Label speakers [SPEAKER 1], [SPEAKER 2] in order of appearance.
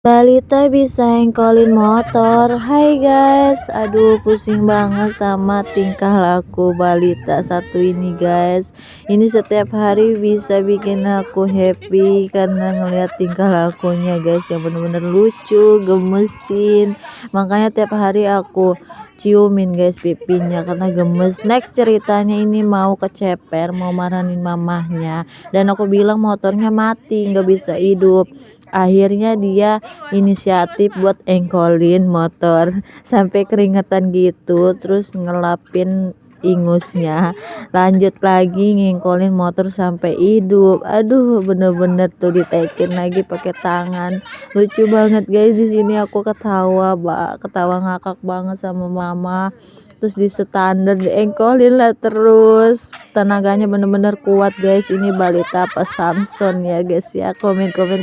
[SPEAKER 1] Balita bisa engkolin motor. Hai guys, aduh pusing banget sama tingkah laku balita satu ini guys. Ini setiap hari bisa bikin aku happy karena ngeliat tingkah lakunya guys, yang bener-bener lucu, gemesin. Makanya tiap hari aku ciumin guys pipinya karena gemes. Next ceritanya ini mau keceper, mau marahin mamahnya, dan aku bilang motornya mati, nggak bisa hidup. Akhirnya dia inisiatif buat engkolin motor sampai keringetan gitu, terus ngelapin ingusnya, lanjut lagi ngengkolin motor sampai hidup. Aduh, bener-bener tuh ditekin lagi pakai tangan. Lucu banget guys. Di sini aku ketawa ngakak banget sama mama. Terus di standar diengkolin lah terus, tenaganya bener-bener kuat guys. Ini balita apa Samson ya guys ya? Komen.